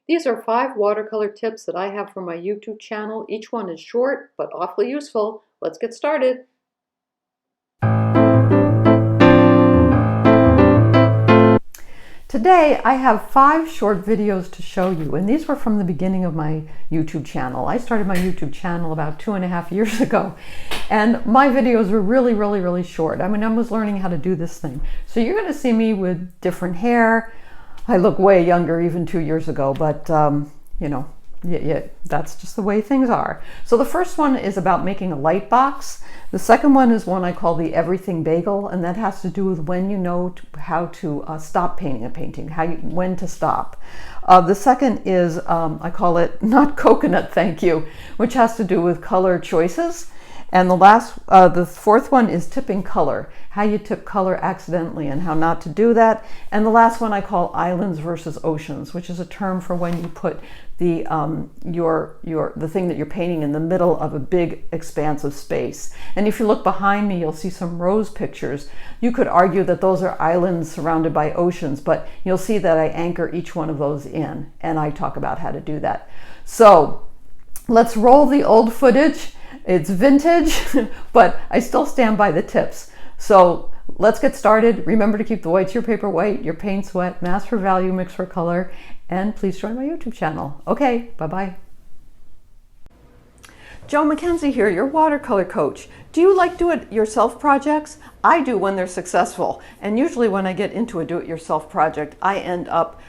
These are 5 watercolor tips that I have from my YouTube channel. Each one is short, but awfully useful. Let's get started. Today I have 5 short videos to show you, and these were from the beginning of my YouTube channel. I started my YouTube channel about 2.5 years ago, and my videos were really short. I mean, I was learning how to do this thing. So you're going to see me with different hair. I look way younger even 2 years ago, but you know, yeah, that's just the way things are. So the first one is about making a light box. The second one is one I call the everything bagel, and that has to do with when you know how to stop painting a painting, when to stop. The second is, I call it not coconut thank you, which has to do with color choices. And the fourth one is tipping color, how you tip color accidentally and how not to do that. And the last one I call islands versus oceans, which is a term for when you put the thing that you're painting in the middle of a big expanse of space. And if you look behind me, you'll see some rose pictures. You could argue that those are islands surrounded by oceans, but you'll see that I anchor each one of those in, and I talk about how to do that. So let's roll the old footage. It's vintage, but I still stand by the tips. So let's get started. Remember to keep the whites of your paper white, your paints wet, mask for value, mix for color, and please join my YouTube channel. Okay, bye-bye. Jo Mackenzie here, your watercolor coach. Do you like do-it-yourself projects? I do when they're successful. And usually when I get into a do-it-yourself project, I end up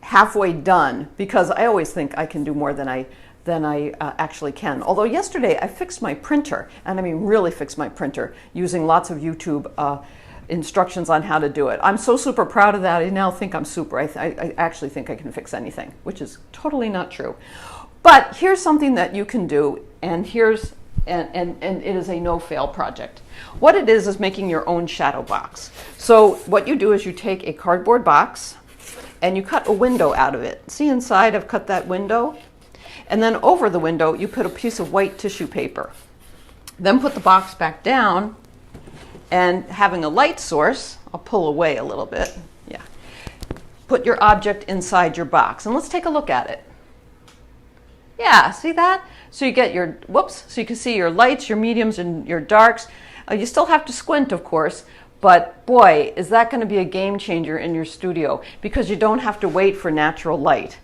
halfway done because I always think I can do more than I actually can. Although yesterday I fixed my printer, and I mean really fixed my printer, using lots of YouTube instructions on how to do it. I'm so super proud of that. I now think I'm super. I actually think I can fix anything, which is totally not true. But here's something that you can do, and it is a no-fail project. What it is making your own shadow box. So what you do is you take a cardboard box and you cut a window out of it. See inside, I've cut that window. And then over the window, you put a piece of white tissue paper. Then put the box back down, and having a light source, I'll pull away a little bit, yeah. Put your object inside your box, and let's take a look at it. Yeah, see that? So you get your, so you can see your lights, your mediums, and your darks. You still have to squint, of course, but boy, is that going to be a game changer in your studio, because you don't have to wait for natural light,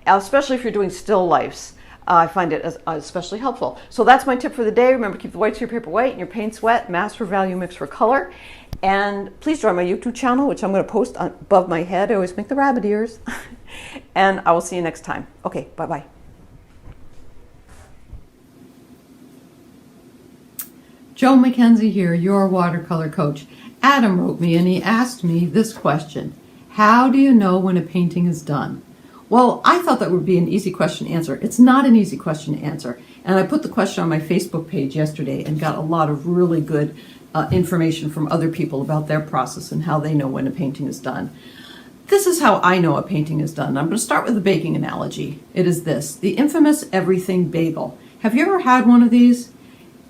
especially if you're doing still lifes. I find it especially helpful. So that's my tip for the day. Remember, keep the whites of your paper white and your paints wet, mask for value, mix for color. And please join my YouTube channel, which I'm going to post above my head. I always make the rabbit ears. And I will see you next time. Okay, bye-bye. Jo Mackenzie here, your watercolor coach. Adam wrote me and he asked me this question: how do you know when a painting is done? Well, I thought that would be an easy question to answer. It's not an easy question to answer. And I put the question on my Facebook page yesterday and got a lot of really good information from other people about their process and how they know when a painting is done. This is how I know a painting is done. I'm going to start with a baking analogy. It is this: the infamous everything bagel. Have you ever had one of these?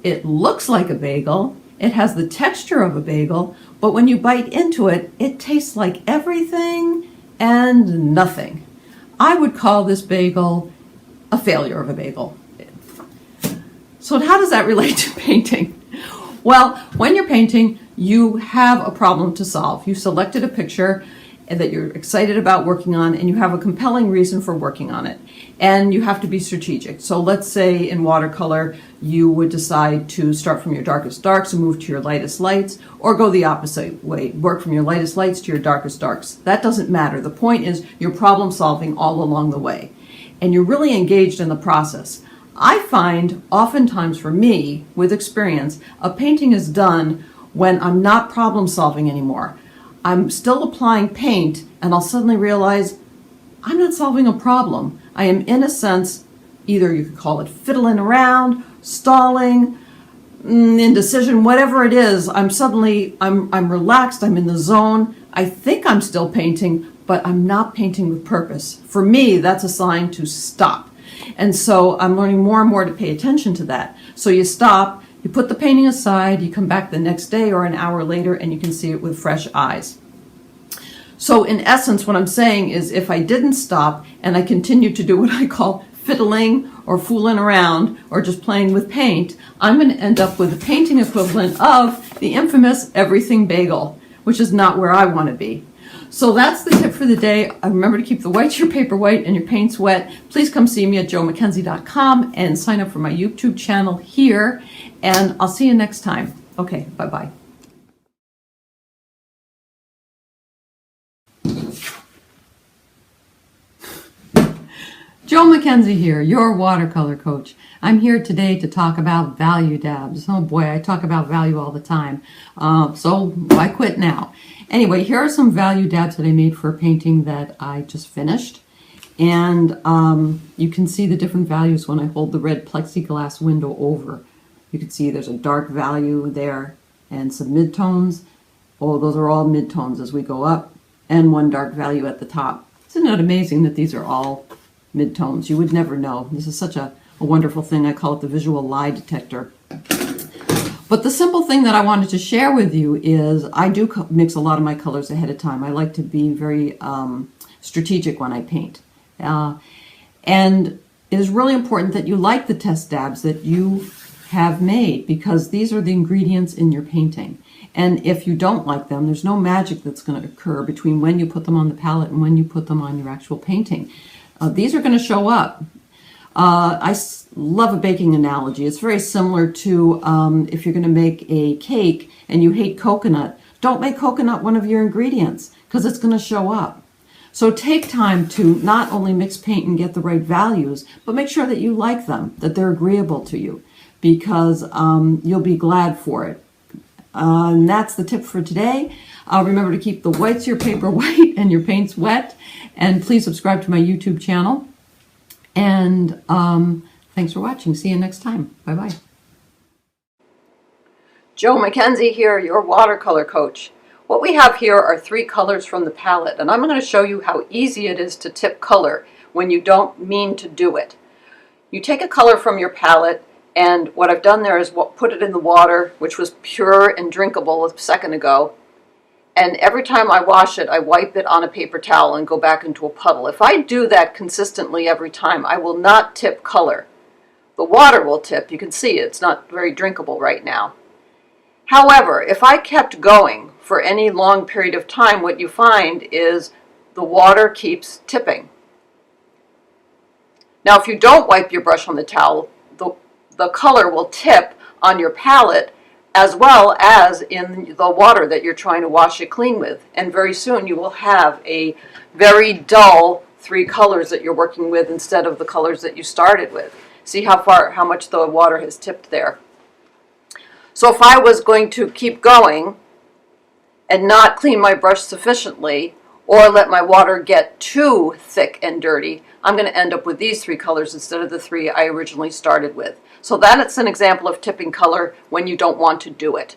It looks like a bagel. It has the texture of a bagel, but when you bite into it, it tastes like everything and nothing. I would call this bagel a failure of a bagel. So how does that relate to painting? Well, when you're painting, you have a problem to solve. You selected a picture that you're excited about working on, and you have a compelling reason for working on it. And you have to be strategic. So let's say in watercolor, you would decide to start from your darkest darks and move to your lightest lights, or go the opposite way, work from your lightest lights to your darkest darks. That doesn't matter. The point is you're problem solving all along the way, and you're really engaged in the process. I find oftentimes for me, with experience, a painting is done when I'm not problem solving anymore. I'm still applying paint, and I'll suddenly realize I'm not solving a problem. I am, in a sense, either you could call it fiddling around, stalling, indecision, whatever it is. I'm relaxed, I'm in the zone. I think I'm still painting, but I'm not painting with purpose. For me, that's a sign to stop. And so I'm learning more and more to pay attention to that. So you stop, you put the painting aside, you come back the next day or an hour later, and you can see it with fresh eyes. So in essence, what I'm saying is if I didn't stop and I continued to do what I call fiddling or fooling around or just playing with paint, I'm going to end up with the painting equivalent of the infamous everything bagel, which is not where I want to be. So that's the tip for the day. Remember to keep the whites your paper white and your paints wet. Please come see me at joemackenzie.com and sign up for my YouTube channel here. And I'll see you next time. Okay, bye-bye. Jo Mackenzie here, your watercolor coach. I'm here today to talk about value dabs. Oh boy, I talk about value all the time. So why quit now? Anyway, here are some value dabs that I made for a painting that I just finished. And you can see the different values when I hold the red plexiglass window over. You can see there's a dark value there and some midtones. Oh, those are all midtones as we go up, and one dark value at the top. Isn't it amazing that these are all midtones? You would never know. This is such a wonderful thing. I call it the visual lie detector. But the simple thing that I wanted to share with you is I do mix a lot of my colors ahead of time. I like to be very strategic when I paint. And it is really important that you like the test dabs that you have made, because these are the ingredients in your painting. And if you don't like them, there's no magic that's going to occur between when you put them on the palette and when you put them on your actual painting. These are going to show up. I love a baking analogy. It's very similar to if you're going to make a cake and you hate coconut, don't make coconut one of your ingredients, because it's going to show up. So take time to not only mix paint and get the right values, but make sure that you like them, that they're agreeable to you, because you'll be glad for it. And that's the tip for today. Remember to keep the whites of your paper white and your paints wet. And please subscribe to my YouTube channel. And thanks for watching. See you next time. Bye-bye. Jo Mackenzie here, your watercolor coach. What we have here are 3 colors from the palette. And I'm going to show you how easy it is to tip color when you don't mean to do it. You take a color from your palette, and what I've done there is put it in the water, which was pure and drinkable a second ago. And every time I wash it, I wipe it on a paper towel and go back into a puddle. If I do that consistently every time, I will not tip color. The water will tip. You can see it's not very drinkable right now. However, if I kept going for any long period of time, what you find is the water keeps tipping. Now, if you don't wipe your brush on the towel, the color will tip on your palette as well as in the water that you're trying to wash it clean with. And very soon you will have a very dull 3 colors that you're working with instead of the colors that you started with. See how much the water has tipped there. So if I was going to keep going and not clean my brush sufficiently, or let my water get too thick and dirty, I'm going to end up with these 3 colors instead of the 3 I originally started with. So that's an example of tipping color when you don't want to do it.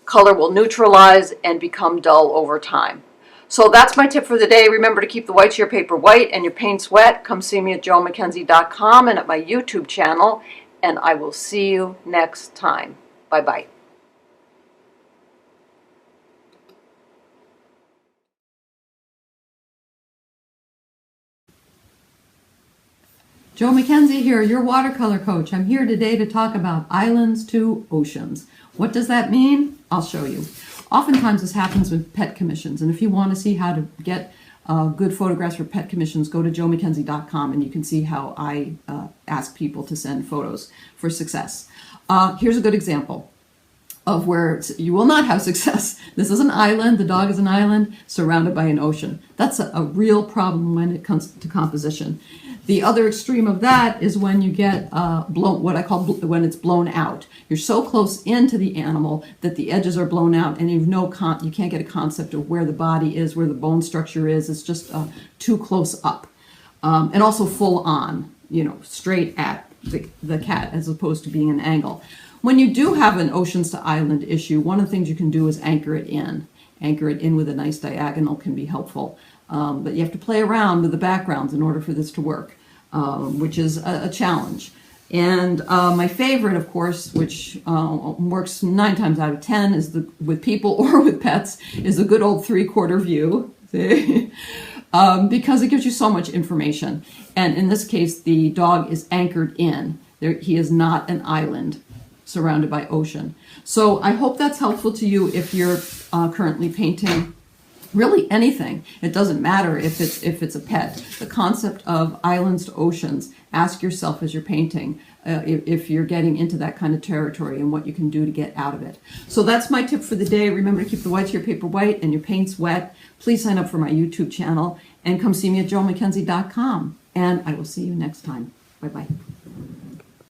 Color will neutralize and become dull over time. So that's my tip for the day. Remember to keep the whites of your paper white and your paints wet. Come see me at joemackenzie.com and at my YouTube channel, and I will see you next time. Bye-bye. Jo Mackenzie here, your watercolor coach. I'm here today to talk about islands to oceans. What does that mean? I'll show you. Oftentimes this happens with pet commissions, and if you want to see how to get good photographs for pet commissions, go to joemackenzie.com and you can see how I ask people to send photos for success. Here's a good example of where you will not have success. This is an island, the dog is an island surrounded by an ocean. That's a real problem when it comes to composition. The other extreme of that is when you get what I call when it's blown out. You're so close into the animal that the edges are blown out, and you can't get a concept of where the body is, where the bone structure is. It's just too close up, and also full on, straight at the cat as opposed to being an angle. When you do have an oceans to island issue, one of the things you can do is anchor it in. Anchor it in with a nice diagonal can be helpful. But you have to play around with the backgrounds in order for this to work, which is a challenge. And my favorite, of course, which works 9 times out of 10, is with people or with pets, is a good old 3/4 view, because it gives you so much information. And in this case, the dog is anchored in. He is not an island surrounded by ocean. So I hope that's helpful to you if you're currently painting really anything. It doesn't matter if it's a pet. The concept of islands to oceans, ask yourself as you're painting if you're getting into that kind of territory and what you can do to get out of it. So that's my tip for the day. Remember to keep the whites of your paper white and your paints wet. Please sign up for my YouTube channel and come see me at joemackenzie.com. And I will see you next time. Bye-bye.